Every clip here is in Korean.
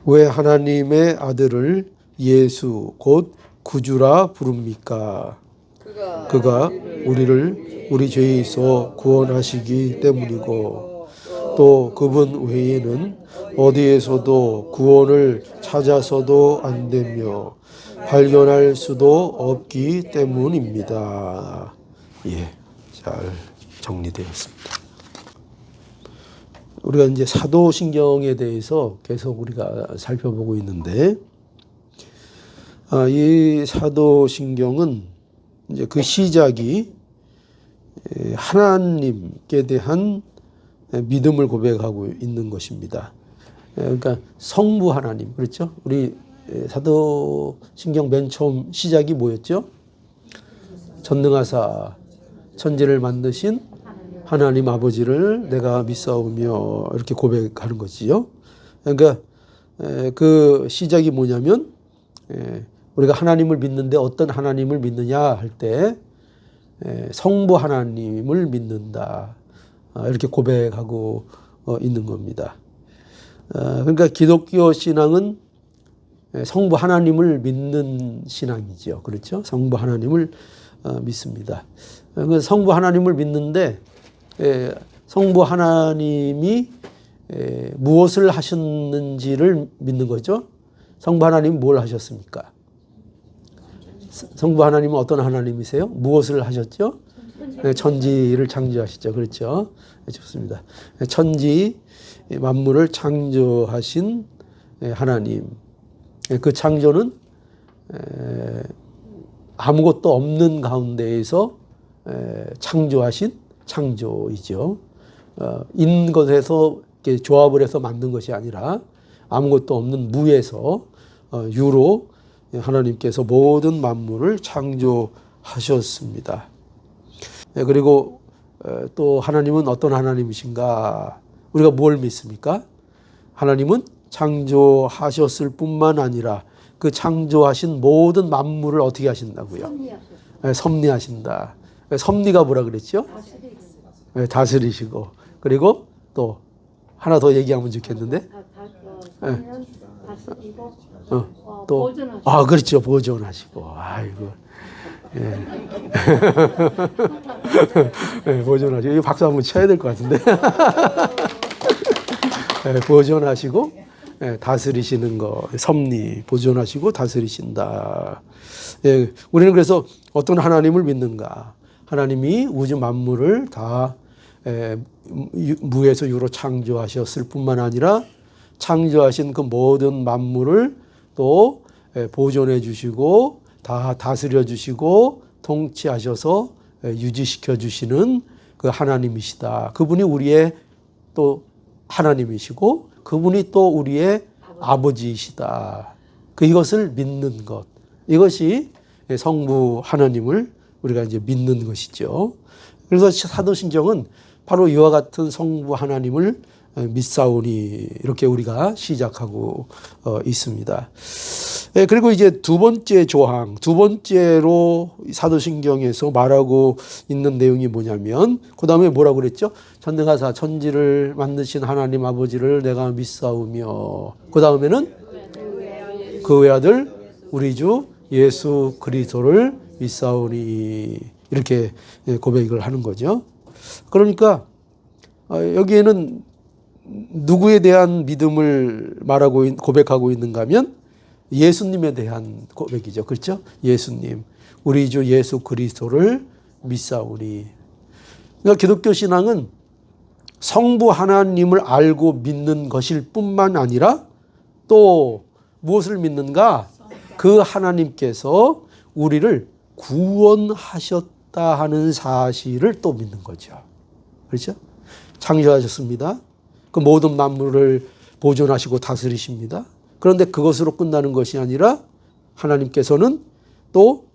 왜 하나님의 아들을 예수 곧 구주라 부릅니까? 그가 우리를 우리 죄에서 구원하시기 때문이고 또 그분 외에는 어디에서도 구원을 찾아서도 안 되며 발견할 수도 없기 때문입니다. 예, 잘 정리되었습니다. 우리가 이제 사도신경에 대해서 계속 우리가 살펴보고 있는데, 이 사도신경은 이제 그 시작이 하나님께 대한 믿음을 고백하고 있는 것입니다. 그러니까 성부 하나님, 그렇죠? 우리 사도신경 맨 처음 시작이 뭐였죠? 전능하사 천지를 만드신 하나님 아버지를 내가 믿사오며 이렇게 고백하는 것이죠. 그러니까 그 시작이 뭐냐면 우리가 하나님을 믿는데 어떤 하나님을 믿느냐 할 때 성부 하나님을 믿는다 이렇게 고백하고 있는 겁니다. 그러니까 기독교 신앙은 성부 하나님을 믿는 신앙이죠. 그렇죠? 성부 하나님을 믿습니다. 성부 하나님을 믿는데 성부 하나님이 무엇을 하셨는지를 믿는 거죠. 성부 하나님이 뭘 하셨습니까? 성부 하나님은 어떤 하나님이세요? 무엇을 하셨죠? 천지를 창조하셨죠. 그렇죠? 좋습니다. 천지 만물을 창조하신 하나님. 그 창조는 아무것도 없는 가운데에서 창조하신 창조이죠. 있는 것에서 이렇게 조합을 해서 만든 것이 아니라 아무것도 없는 무에서 유로 하나님께서 모든 만물을 창조하셨습니다. 그리고 또 하나님은 어떤 하나님이신가? 우리가 뭘 믿습니까? 하나님은 창조하셨을 뿐만 아니라 그 창조하신 모든 만물을 어떻게 하신다고요? 섭리하신다. 섭리가 뭐라 그랬죠? 다스리시고. 그리고 또 하나 더 얘기하면 좋겠는데. 또 그렇죠. 보존하시고. 아이고. 예. 네, 보존하시고. 이거 박수 한번 쳐야 될 것 같은데. 네, 보존하시고 다스리시는 거, 섭리, 보존하시고 다스리신다. 예, 우리는 그래서 어떤 하나님을 믿는가? 하나님이 우주 만물을 다 무에서 유로 창조하셨을 뿐만 아니라 창조하신 그 모든 만물을 또 보존해 주시고 다 다스려 주시고 통치하셔서 유지시켜 주시는 그 하나님이시다. 그분이 우리의 또 하나님이시고 그분이 또 우리의 아버지이시다. 이것을 믿는 것. 이것이 성부 하나님을 우리가 이제 믿는 것이죠. 그래서 사도신경은 바로 이와 같은 성부 하나님을 믿사오니 이렇게 우리가 시작하고 있습니다. 그리고 이제 두 번째 조항, 두 번째로 사도신경에서 말하고 있는 내용이 뭐냐면 그 다음에 뭐라고 그랬죠? 전능하사 천지를 만드신 하나님 아버지를 내가 믿사오며 그 다음에는 그 외아들 우리 주 예수 그리스도를 믿사오니 이렇게 고백을 하는 거죠. 그러니까 여기에는 누구에 대한 믿음을 말하고 고백하고 있는가 하면 예수님에 대한 고백이죠. 그렇죠? 예수님. 우리 주 예수 그리스도를 믿사오니. 그러니까 기독교 신앙은 성부 하나님을 알고 믿는 것일 뿐만 아니라 또 무엇을 믿는가? 그 하나님께서 우리를 구원하셨다 하는 사실을 또 믿는 거죠. 그렇죠? 창조하셨습니다. 그 모든 만물을 보존하시고 다스리십니다. 그런데 그것으로 끝나는 것이 아니라 하나님께서는 또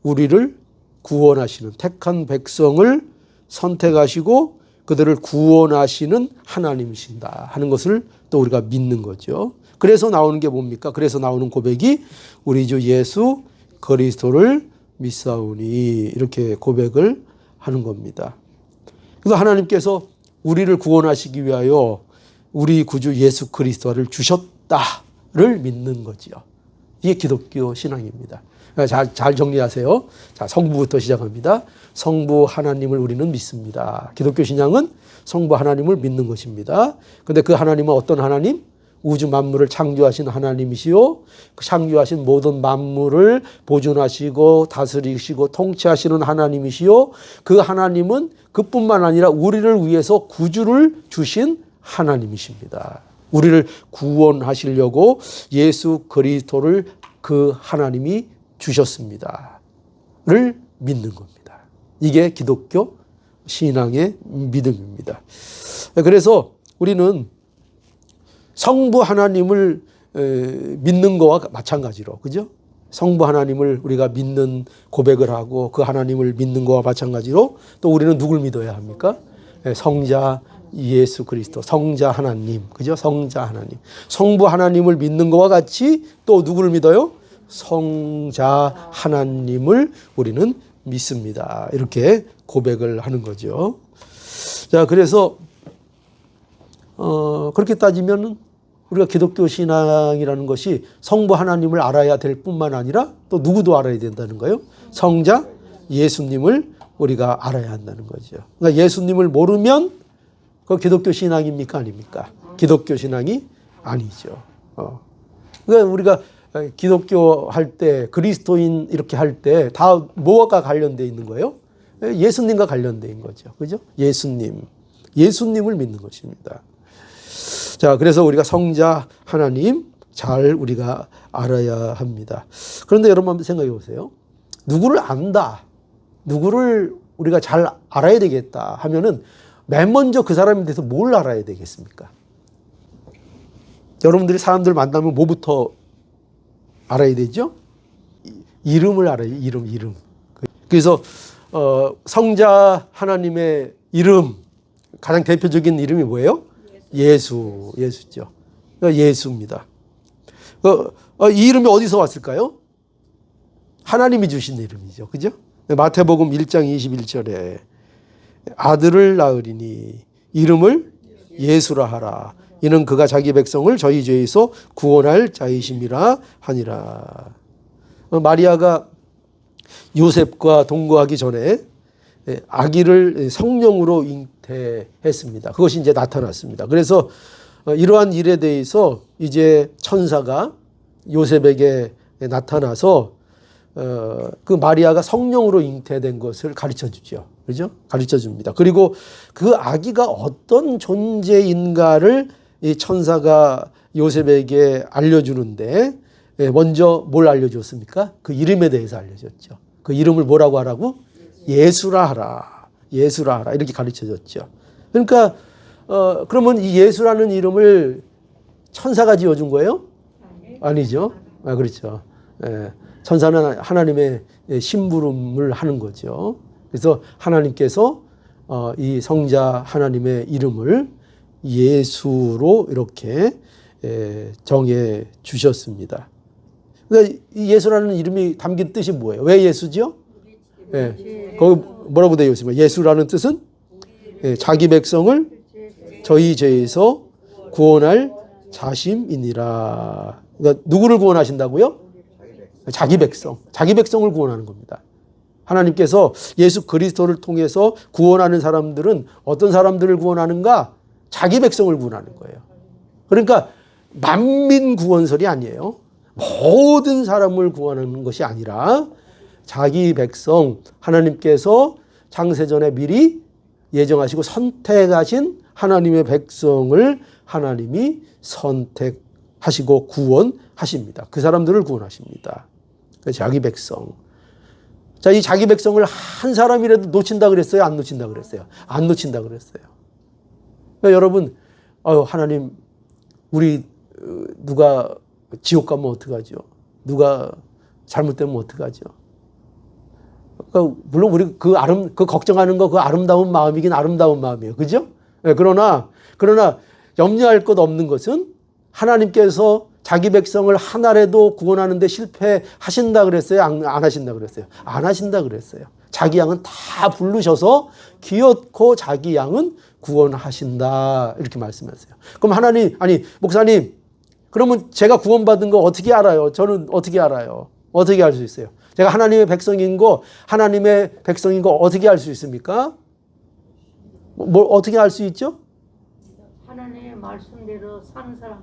우리를 구원하시는 택한 백성을 선택하시고 그들을 구원하시는 하나님이신다 하는 것을 또 우리가 믿는 거죠. 그래서 나오는 게 뭡니까? 그래서 나오는 고백이 우리 주 예수 그리스도를 믿사오니 이렇게 고백을 하는 겁니다. 그래서 하나님께서 우리를 구원하시기 위하여 우리 구주 예수 그리스도를 주셨다 있다를 믿는 거지요. 이게 기독교 신앙입니다. 잘 정리하세요. 자, 성부부터 시작합니다. 성부 하나님을 우리는 믿습니다. 기독교 신앙은 성부 하나님을 믿는 것입니다. 근데 그 하나님은 어떤 하나님? 우주 만물을 창조하신 하나님이시요, 창조하신 모든 만물을 보존하시고 다스리시고 통치하시는 하나님이시요, 그 하나님은 그뿐만 아니라 우리를 위해서 구주를 주신 하나님이십니다. 우리를 구원하시려고 예수 그리스도를 그 하나님이 주셨습니다. 를 믿는 겁니다. 이게 기독교 신앙의 믿음입니다. 그래서 우리는 성부 하나님을 믿는 거와 마찬가지로, 그죠? 성부 하나님을 우리가 믿는 고백을 하고 그 하나님을 믿는 거와 마찬가지로 또 우리는 누굴 믿어야 합니까? 성자 예수 그리스도, 성자 하나님, 그죠? 성자 하나님. 성부 하나님을 믿는 거와 같이 또 누구를 믿어요? 성자 하나님을 우리는 믿습니다. 이렇게 고백을 하는 거죠. 자, 그래서 그렇게 따지면 우리가 기독교 신앙이라는 것이 성부 하나님을 알아야 될 뿐만 아니라 또 누구도 알아야 된다는 거예요. 성자 예수님을 우리가 알아야 한다는 거죠. 그러니까 예수님을 모르면 그 기독교 신앙입니까? 아닙니까? 기독교 신앙이 아니죠. 그러니까 우리가 기독교 할 때, 그리스도인 이렇게 할 때 다 뭐가 관련되어 있는 거예요? 예수님과 관련되어 있는 거죠. 그죠? 예수님을 믿는 것입니다. 자, 그래서 우리가 성자 하나님 잘 우리가 알아야 합니다. 그런데 여러분 한번 생각해 보세요. 누구를 안다, 누구를 우리가 잘 알아야 되겠다 하면은 맨 먼저 그 사람에 대해서 뭘 알아야 되겠습니까? 여러분들이 사람들 만나면 뭐부터 알아야 되죠? 이름을 알아요. 이름. 그래서 성자 하나님의 이름, 가장 대표적인 이름이 뭐예요? 예수죠. 예수입니다. 이 이름이 어디서 왔을까요? 하나님이 주신 이름이죠. 그죠? 마태복음 1장 21절에 아들을 낳으리니 이름을 예수라 하라. 이는 그가 자기 백성을 저희 죄에서 구원할 자이심이라 하니라. 마리아가 요셉과 동거하기 전에 아기를 성령으로 잉태했습니다. 그것이 이제 나타났습니다. 그래서 이러한 일에 대해서 이제 천사가 요셉에게 나타나서 그 마리아가 성령으로 잉태된 것을 가르쳐 주죠. 그죠? 가르쳐 줍니다. 그리고 그 아기가 어떤 존재인가를 이 천사가 요셉에게 알려주는데 먼저 뭘 알려줬습니까? 그 이름에 대해서 알려줬죠. 그 이름을 뭐라고 하라고? 예수라 하라. 예수라 하라. 이렇게 가르쳐 줬죠. 그러니까 그러면 이 예수라는 이름을 천사가 지어준 거예요? 아니죠. 그렇죠. 천사는 하나님의 심부름을 하는 거죠. 그래서 하나님께서 이 성자 하나님의 이름을 예수로 이렇게 정해 주셨습니다. 그러니까 이 예수라는 이름이 담긴 뜻이 뭐예요? 왜 예수죠? 거기 뭐라고 되어 있습니까? 예수라는 뜻은 자기 백성을 저희 죄에서 구원할 자심이니라. 그러니까 누구를 구원하신다고요? 자기 백성을 구원하는 겁니다. 하나님께서 예수 그리스도를 통해서 구원하는 사람들은 어떤 사람들을 구원하는가? 자기 백성을 구원하는 거예요. 그러니까 만민 구원설이 아니에요. 모든 사람을 구원하는 것이 아니라 자기 백성, 하나님께서 창세전에 미리 예정하시고 선택하신 하나님의 백성을 하나님이 선택하시고 구원하십니다. 그 사람들을 구원하십니다. 자기 백성. 자, 이 자기 백성을 한 사람이라도 놓친다 그랬어요? 안 놓친다 그랬어요? 안 놓친다 그랬어요. 그러니까 여러분, 하나님, 우리 누가 지옥 가면 어떡하죠? 누가 잘못되면 어떡하죠? 그러니까 물론 우리 그 걱정하는 거 그 아름다운 마음이긴 아름다운 마음이에요. 그죠? 그러나 염려할 것 없는 것은 하나님께서 자기 백성을 하나라도 구원하는데 실패하신다 그랬어요? 안 하신다 그랬어요? 안 하신다 그랬어요. 자기 양은 다 부르셔서 기어코 자기 양은 구원하신다. 이렇게 말씀하세요. 그럼 목사님, 그러면 제가 구원받은 거 어떻게 알아요? 저는 어떻게 알아요? 어떻게 알 수 있어요? 제가 하나님의 백성인 거 어떻게 알 수 있습니까? 뭘 어떻게 알 수 있죠? 하나님의 말씀대로 사는 사람.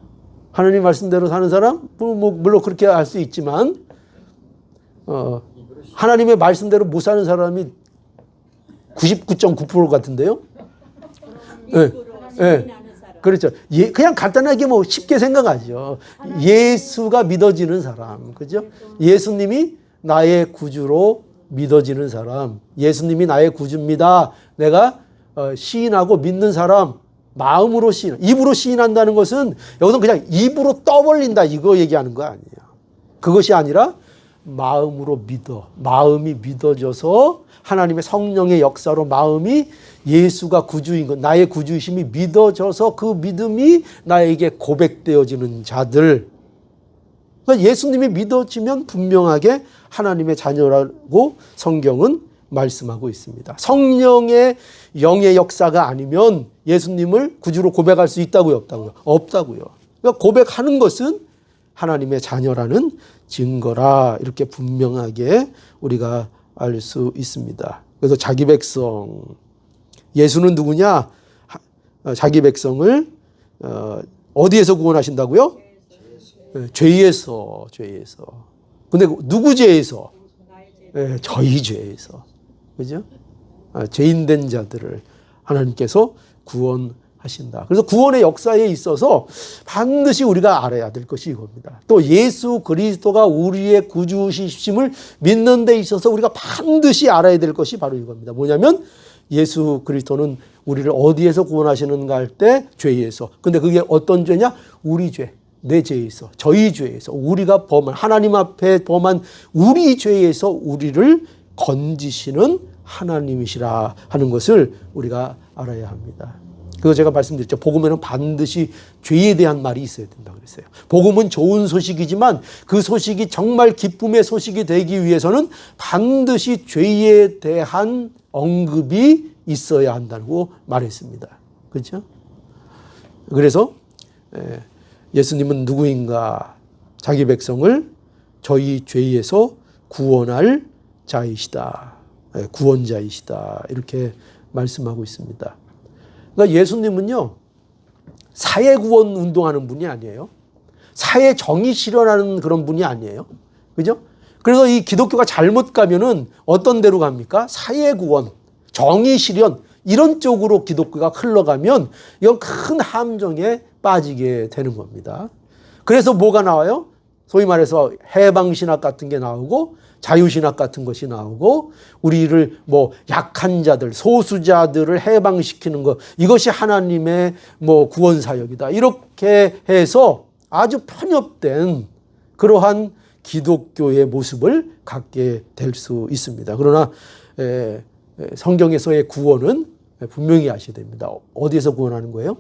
하나님 말씀대로 사는 사람? 물론 그렇게 알 수 있지만, 하나님의 말씀대로 못 사는 사람이 99.9% 같은데요? 네. 네. 그렇죠. 그냥 간단하게 쉽게 생각하죠. 예수가 믿어지는 사람. 그죠? 예수님이 나의 구주로 믿어지는 사람. 예수님이 나의 구주입니다. 내가 시인하고 믿는 사람. 마음으로 시인. 입으로 시인한다는 것은 여기서 그냥 입으로 떠벌린다 이거 얘기하는 거 아니에요. 그것이 아니라 마음으로 믿어. 마음이 믿어져서 하나님의 성령의 역사로 마음이 예수가 구주인 것, 나의 구주이심이 믿어져서 그 믿음이 나에게 고백되어지는 자들. 그러니까 예수님이 믿어지면 분명하게 하나님의 자녀라고 성경은 말씀하고 있습니다. 성령의 영의 역사가 아니면 예수님을 구주로 고백할 수 있다고요? 없다고요? 없다고요. 그러니까 고백하는 것은 하나님의 자녀라는 증거라 이렇게 분명하게 우리가 알 수 있습니다. 그래서 자기 백성, 예수는 누구냐? 자기 백성을 어디에서 구원하신다고요? 죄에서. 근데 누구 죄에서? 저희 죄에서. 그죠? 죄인된 자들을 하나님께서 구원하신다. 그래서 구원의 역사에 있어서 반드시 우리가 알아야 될 것이 이겁니다. 또 예수 그리스도가 우리의 구주이심을 믿는 데 있어서 우리가 반드시 알아야 될 것이 바로 이겁니다. 뭐냐면 예수 그리스도는 우리를 어디에서 구원하시는가 할 때 죄에서. 근데 그게 어떤 죄냐? 우리 죄, 내 죄에서, 저희 죄에서, 우리가 범한, 하나님 앞에 범한 우리 죄에서 우리를 건지시는 하나님이시라 하는 것을 우리가 알아야 합니다. 그거 제가 말씀드렸죠. 복음에는 반드시 죄에 대한 말이 있어야 된다고 그랬어요. 복음은 좋은 소식이지만 그 소식이 정말 기쁨의 소식이 되기 위해서는 반드시 죄에 대한 언급이 있어야 한다고 말했습니다. 그렇죠? 그래서 예수님은 누구인가? 자기 백성을 저희 죄에서 구원할 자이시다. 구원자이시다. 이렇게 말씀하고 있습니다. 그러니까 예수님은요, 사회 구원 운동하는 분이 아니에요. 사회 정의 실현하는 그런 분이 아니에요. 그죠? 그래서 이 기독교가 잘못 가면은 어떤 데로 갑니까? 사회 구원, 정의 실현, 이런 쪽으로 기독교가 흘러가면 이건 큰 함정에 빠지게 되는 겁니다. 그래서 뭐가 나와요? 소위 말해서 해방신학 같은 게 나오고 자유신학 같은 것이 나오고 우리를 약한 자들, 소수자들을 해방시키는 것, 이것이 하나님의 구원사역이다. 이렇게 해서 아주 편협된 그러한 기독교의 모습을 갖게 될 수 있습니다. 그러나 성경에서의 구원은 분명히 아셔야 됩니다. 어디에서 구원하는 거예요?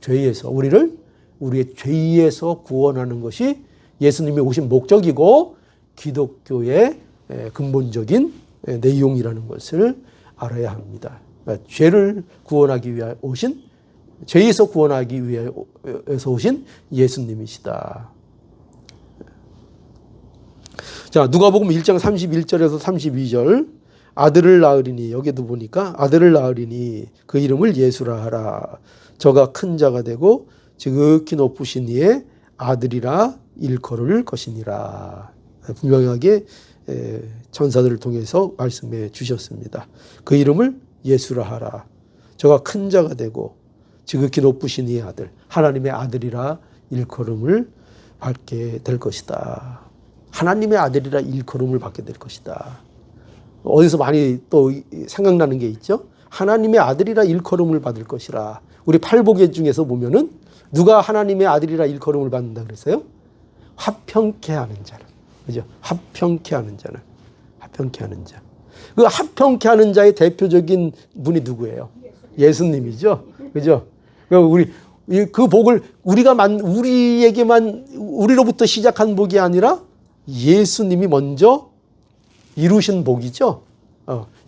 죄에서. 우리의 죄에서 구원하는 것이 예수님이 오신 목적이고 기독교의 근본적인 내용이라는 것을 알아야 합니다. 그러니까 죄를 구원하기 위해 오신, 죄에서 구원하기 위해서 오신 예수님이시다. 자, 누가복음 1장 31절에서 32절. 아들을 낳으리니, 여기도 보니까 아들을 낳으리니 그 이름을 예수라 하라. 저가 큰 자가 되고 지극히 높으신 이의 아들이라 일컬을 것이니라. 분명하게 천사들을 통해서 말씀해 주셨습니다. 그 이름을 예수라 하라. 저가 큰 자가 되고 지극히 높으신 이의 아들, 하나님의 아들이라 일컬음을 받게 될 것이다. 하나님의 아들이라 일컬음을 받게 될 것이다. 어디서 많이 또 생각나는 게 있죠? 하나님의 아들이라 일컬음을 받을 것이라. 우리 팔복예 중에서 보면은 누가 하나님의 아들이라 일컬음을 받는다 그랬어요? 화평케 하는 자는. 그죠? 화평케 하는 자는. 화평케 하는 자. 그 화평케 하는 자의 대표적인 분이 누구예요? 예수님이죠. 그죠? 그 복을 우리로부터 시작한 복이 아니라 예수님이 먼저 이루신 복이죠.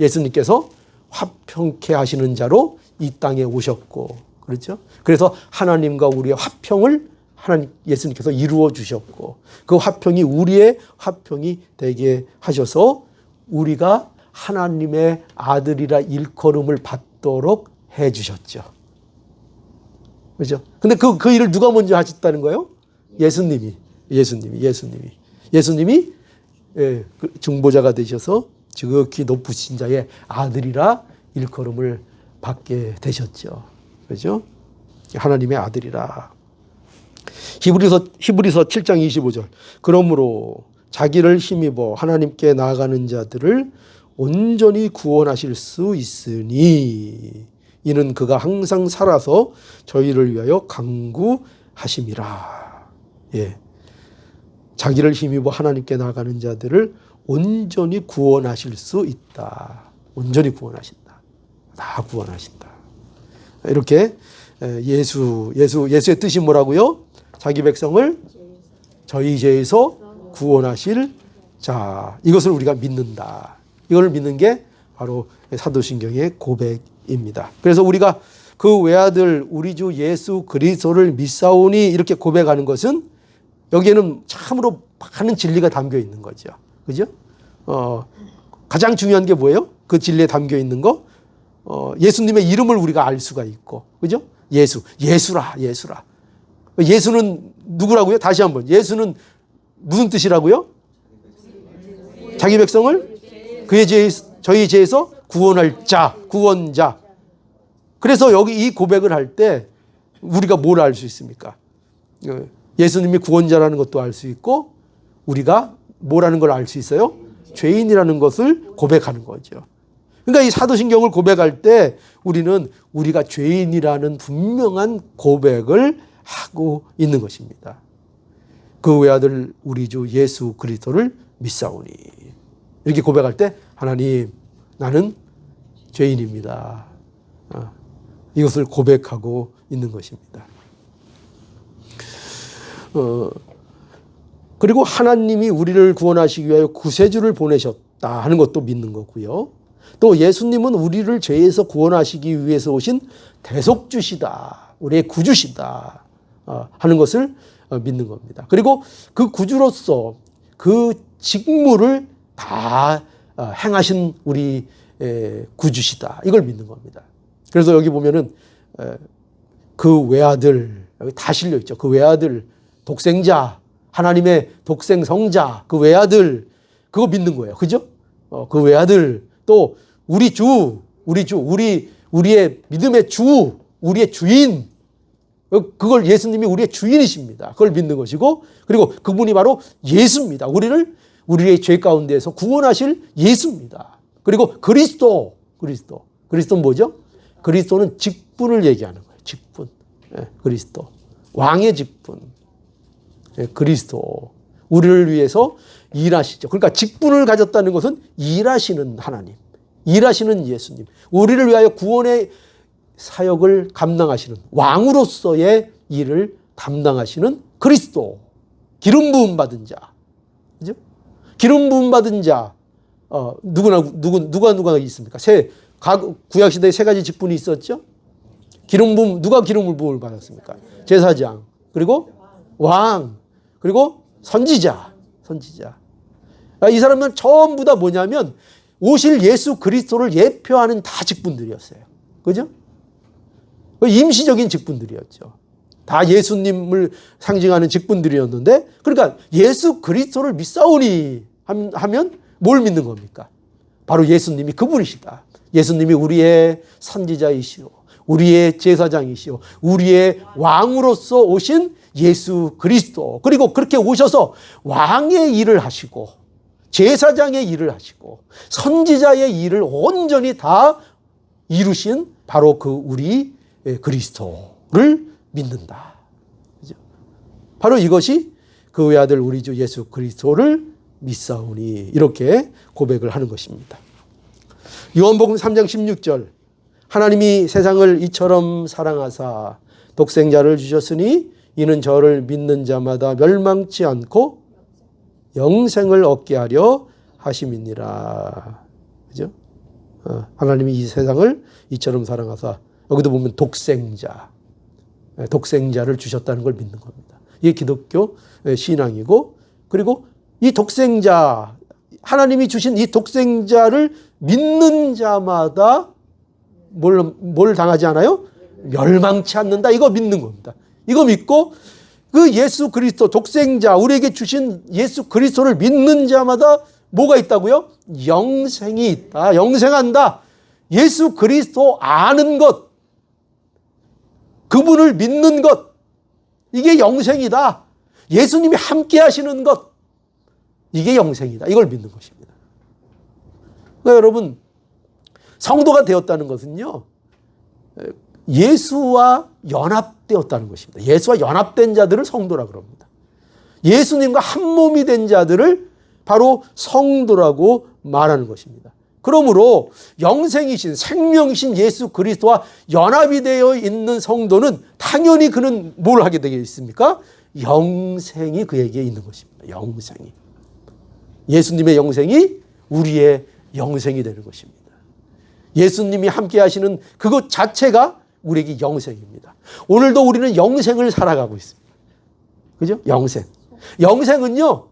예수님께서 화평케 하시는 자로 이 땅에 오셨고, 그렇죠? 그래서 하나님과 우리의 화평을 하나님 예수님께서 이루어 주셨고 그 화평이 우리의 화평이 되게 하셔서 우리가 하나님의 아들이라 일컬음을 받도록 해 주셨죠. 그렇죠? 근데 그 일을 누가 먼저 하셨다는 거예요? 예수님이 중보자가 되셔서 지극히 높으신 자의 아들이라 일컬음을 받게 되셨죠. 그렇죠? 하나님의 아들이라. 히브리서 7장 25절. 그러므로 자기를 힘입어 하나님께 나아가는 자들을 온전히 구원하실 수 있으니 이는 그가 항상 살아서 저희를 위하여 간구하심이라. 예. 자기를 힘입어 하나님께 나아가는 자들을 온전히 구원하실 수 있다. 온전히 구원하신다. 다 구원하신다. 이렇게 예수의 뜻이 뭐라고요? 자기 백성을 저희 죄에서 구원하실 자. 이것을 우리가 믿는다. 이걸 믿는 게 바로 사도신경의 고백입니다. 그래서 우리가 그 외아들 우리 주 예수 그리스도를 믿사오니 이렇게 고백하는 것은 여기에는 참으로 많은 진리가 담겨 있는 거죠. 그죠? 가장 중요한 게 뭐예요? 그 진리에 담겨 있는 거? 예수님의 이름을 우리가 알 수가 있고. 그죠? 예수라. 예수는 누구라고요? 다시 한번. 예수는 무슨 뜻이라고요? 자기 백성을 저희 죄에서 구원할 자, 구원자. 그래서 여기 이 고백을 할 때 우리가 뭘 알 수 있습니까? 예수님이 구원자라는 것도 알 수 있고 우리가 뭐라는 걸 알 수 있어요? 죄인이라는 것을 고백하는 거죠. 그러니까 이 사도신경을 고백할 때 우리는 우리가 죄인이라는 분명한 고백을 하고 있는 것입니다. 그 외아들 우리 주 예수 그리스도를 믿사오니 이렇게 고백할 때 하나님 나는 죄인입니다. 이것을 고백하고 있는 것입니다. 그리고 하나님이 우리를 구원하시기 위하여 구세주를 보내셨다 하는 것도 믿는 거고요. 또 예수님은 우리를 죄에서 구원하시기 위해서 오신 대속주시다. 우리의 구주시다. 하는 것을 믿는 겁니다. 그리고 그 구주로서 그 직무를 다 행하신 우리 구주시다. 이걸 믿는 겁니다. 그래서 여기 보면은 그 외아들 여기 다 실려 있죠. 그 외아들 독생자 하나님의 독생 성자 그 외아들 그거 믿는 거예요. 그죠? 그 외아들 또 우리의 믿음의 주 우리의 주인 그걸 예수님이 우리의 주인이십니다. 그걸 믿는 것이고 그리고 그분이 바로 예수입니다. 우리의 죄 가운데에서 구원하실 예수입니다. 그리고 그리스도는 뭐죠? 그리스도는 직분을 얘기하는 거예요. 직분. 그리스도. 왕의 직분. 그리스도. 우리를 위해서 일하시죠. 그러니까 직분을 가졌다는 것은 일하시는 하나님. 일하시는 예수님. 우리를 위하여 구원의 사역을 감당하시는 왕으로서의 일을 담당하시는 그리스도. 기름 부음 받은 자. 그죠? 기름 부음 받은 자. 누가 있습니까? 구약 시대에 세 가지 직분이 있었죠. 누가 기름 부음을 받았습니까? 제사장. 그리고 왕. 그리고 선지자. 이 사람은 전부 다 뭐냐면 오실 예수 그리스도를 예표하는 다 직분들이었어요. 그죠? 임시적인 직분들이었죠. 다 예수님을 상징하는 직분들이었는데 그러니까 예수 그리스도를 믿사오니 하면 뭘 믿는 겁니까? 바로 예수님이 그분이시다. 예수님이 우리의 선지자이시오. 우리의 제사장이시오. 우리의 왕으로서 오신 예수 그리스도. 그리고 그렇게 오셔서 왕의 일을 하시고 제사장의 일을 하시고 선지자의 일을 온전히 다 이루신 바로 그 우리 그리스도를 믿는다. 그죠? 바로 이것이 그 외아들 우리 주 예수 그리스도를 믿사오니 이렇게 고백을 하는 것입니다. 요한복음 3장 16절 하나님이 세상을 이처럼 사랑하사 독생자를 주셨으니 이는 저를 믿는 자마다 멸망치 않고 영생을 얻게 하려 하심이니라. 그죠? 하나님이 이 세상을 이처럼 사랑하사 여기도 보면 독생자를 주셨다는 걸 믿는 겁니다. 이게 기독교 신앙이고, 그리고 이 독생자, 하나님이 주신 이 독생자를 믿는 자마다 뭘 당하지 않아요? 멸망치 않는다. 이거 믿는 겁니다. 이거 믿고 그 예수 그리스도 독생자, 우리에게 주신 예수 그리스도를 믿는 자마다 뭐가 있다고요? 영생이 있다. 영생한다. 예수 그리스도 아는 것, 그분을 믿는 것, 이게 영생이다. 예수님이 함께 하시는 것, 이게 영생이다. 이걸 믿는 것입니다. 그러니까 여러분, 성도가 되었다는 것은요, 예수와 연합되었다는 것입니다. 예수와 연합된 자들을 성도라 그럽니다. 예수님과 한 몸이 된 자들을 바로 성도라고 말하는 것입니다. 그러므로 영생이신 생명이신 예수 그리스도와 연합이 되어 있는 성도는 당연히 그는 뭘 하게 되겠습니까? 영생이 그에게 있는 것입니다. 영생이. 예수님의 영생이 우리의 영생이 되는 것입니다. 예수님이 함께 하시는 그것 자체가 우리에게 영생입니다. 오늘도 우리는 영생을 살아가고 있습니다. 그죠? 영생. 영생은요,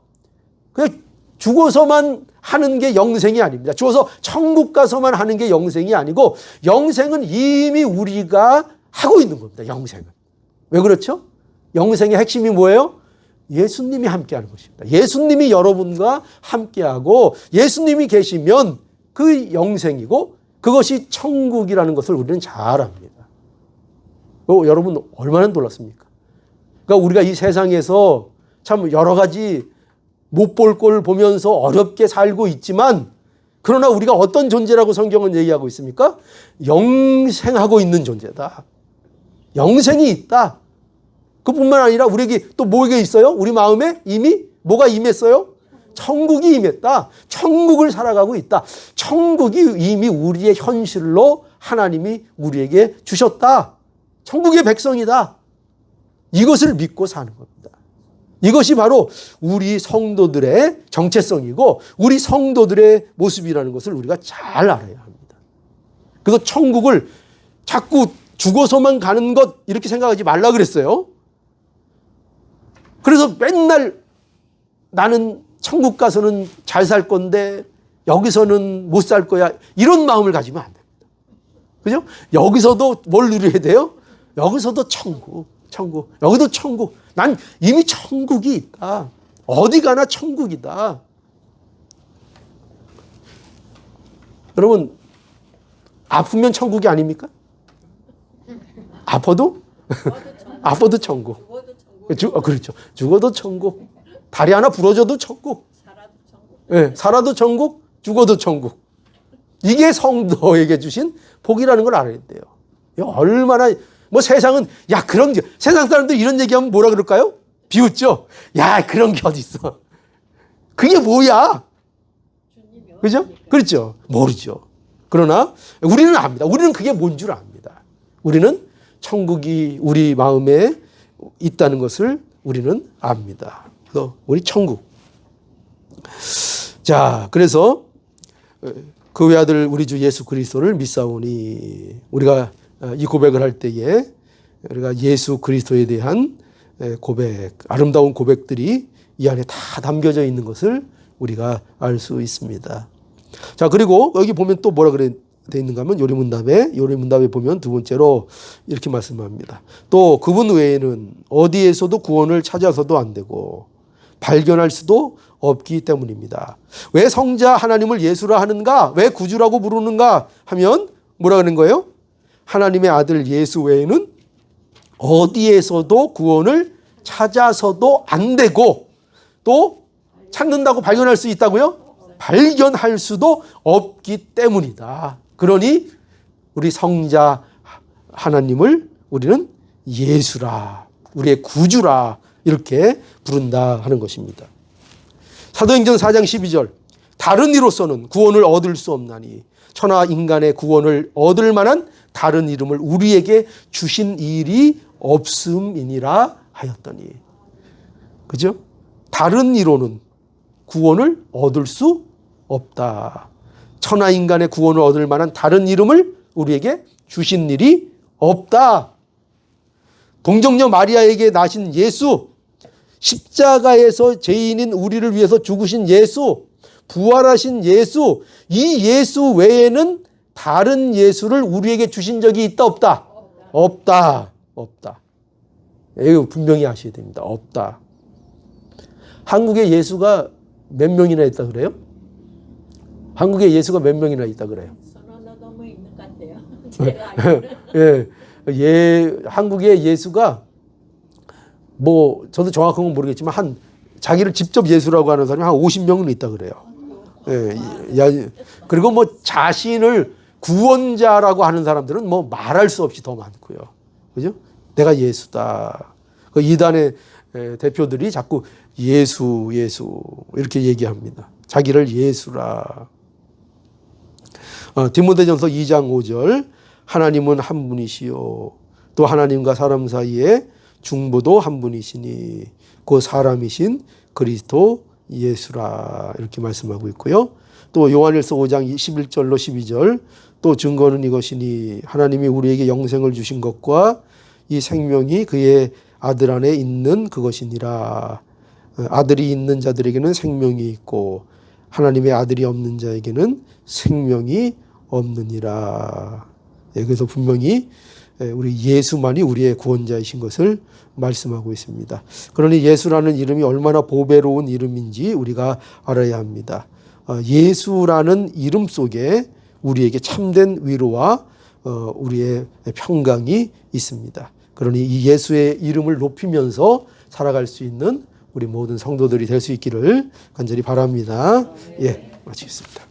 그냥 죽어서만 하는 게 영생이 아닙니다. 죽어서 천국 가서만 하는 게 영생이 아니고, 영생은 이미 우리가 하고 있는 겁니다. 영생은. 왜 그렇죠? 영생의 핵심이 뭐예요? 예수님이 함께하는 것입니다. 예수님이 여러분과 함께하고 예수님이 계시면 그 영생이고, 그것이 천국이라는 것을 우리는 잘 압니다. 여러분 얼마나 놀랐습니까? 그러니까 우리가 이 세상에서 참 여러 가지 못 볼 걸 보면서 어렵게 살고 있지만, 그러나 우리가 어떤 존재라고 성경은 얘기하고 있습니까? 영생하고 있는 존재다. 영생이 있다. 그뿐만 아니라 우리에게 또 뭐가 있어요? 우리 마음에 이미 뭐가 임했어요? 천국이 임했다. 천국을 살아가고 있다. 천국이 이미 우리의 현실로 하나님이 우리에게 주셨다. 천국의 백성이다. 이것을 믿고 사는 겁니다. 이것이 바로 우리 성도들의 정체성이고 우리 성도들의 모습이라는 것을 우리가 잘 알아야 합니다. 그래서 천국을 자꾸 죽어서만 가는 것 이렇게 생각하지 말라 그랬어요. 그래서 맨날 나는 천국 가서는 잘 살 건데 여기서는 못 살 거야, 이런 마음을 가지면 안 됩니다. 그죠? 여기서도 뭘 누려야 돼요? 여기서도 천국. 여기도 천국. 난 이미 천국이 있다. 어디 가나 천국이다. 여러분, 아프면 천국이 아닙니까? 아파도 천국. 그렇죠. 죽어도 천국. 다리 하나 부러져도 천국. 네, 살아도 천국, 죽어도 천국. 이게 성도에게 주신 복이라는 걸 알아야 돼요. 얼마나, 세상은, 세상 사람들 이런 얘기하면 뭐라 그럴까요? 비웃죠? 야, 그런 게 어딨어. 그게 뭐야? 그죠? 그렇죠. 모르죠. 그러나 우리는 압니다. 우리는 그게 뭔 줄 압니다. 우리는 천국이 우리 마음에 있다는 것을 우리는 압니다. 그래서 우리 천국. 자, 그래서 그 외아들 우리 주 예수 그리스도를 믿사오니, 우리가 이 고백을 할 때에 우리가 예수 그리스도에 대한 고백, 아름다운 고백들이 이 안에 다 담겨져 있는 것을 우리가 알 수 있습니다. 자, 그리고 여기 보면 또 뭐라 그래 돼 있는가 하면 요리문답에 보면 두 번째로 이렇게 말씀합니다. 또 그분 외에는 어디에서도 구원을 찾아서도 안 되고 발견할 수도 없기 때문입니다. 왜 성자 하나님을 예수라 하는가? 왜 구주라고 부르는가 하면 뭐라 하는 거예요? 하나님의 아들 예수 외에는 어디에서도 구원을 찾아서도 안 되고, 또 찾는다고 발견할 수 있다고요? 발견할 수도 없기 때문이다. 그러니 우리 성자 하나님을 우리는 예수라, 우리의 구주라 이렇게 부른다 하는 것입니다. 사도행전 4장 12절, 다른 이로서는 구원을 얻을 수 없나니 천하 인간의 구원을 얻을 만한 다른 이름을 우리에게 주신 일이 없음이니라 하였더니. 그죠? 다른 이로는 구원을 얻을 수 없다. 천하 인간의 구원을 얻을 만한 다른 이름을 우리에게 주신 일이 없다. 동정녀 마리아에게 나신 예수, 십자가에서 죄인인 우리를 위해서 죽으신 예수, 부활하신 예수, 이 예수 외에는 다른 예수를 우리에게 주신 적이 있다 없다? 없다. 없다. 이거 분명히 아셔야 됩니다. 없다. 한국에 예수가 몇 명이나 있다 그래요? 한국에 예수가 몇 명이나 있다 그래요? 서너 넘어 있는 것 같아요. 제가 알기로는. 한국에 예수가 뭐 저도 정확한 건 모르겠지만 한 자기를 직접 예수라고 하는 사람이 한 50명은 있다 그래요. 그리고 뭐 자신을 구원자라고 하는 사람들은 뭐 말할 수 없이 더 많고요. 그죠? 내가 예수다. 그 이단의 대표들이 자꾸 예수 이렇게 얘기합니다. 자기를 예수라. 디모데전서 2장 5절 하나님은 한 분이시요 또 하나님과 사람 사이에 중보도 한 분이시니 그 사람이신 그리스도 예수라 이렇게 말씀하고 있고요. 또 요한일서 5장 11절로 12절 또 증거는 이것이니 하나님이 우리에게 영생을 주신 것과 이 생명이 그의 아들 안에 있는 그것이니라. 아들이 있는 자들에게는 생명이 있고 하나님의 아들이 없는 자에게는 생명이 없느니라. 그래서 분명히 우리 예수만이 우리의 구원자이신 것을 말씀하고 있습니다. 그러니 예수라는 이름이 얼마나 보배로운 이름인지 우리가 알아야 합니다. 예수라는 이름 속에 우리에게 참된 위로와 우리의 평강이 있습니다. 그러니 이 예수의 이름을 높이면서 살아갈 수 있는 우리 모든 성도들이 될 수 있기를 간절히 바랍니다. 예, 마치겠습니다.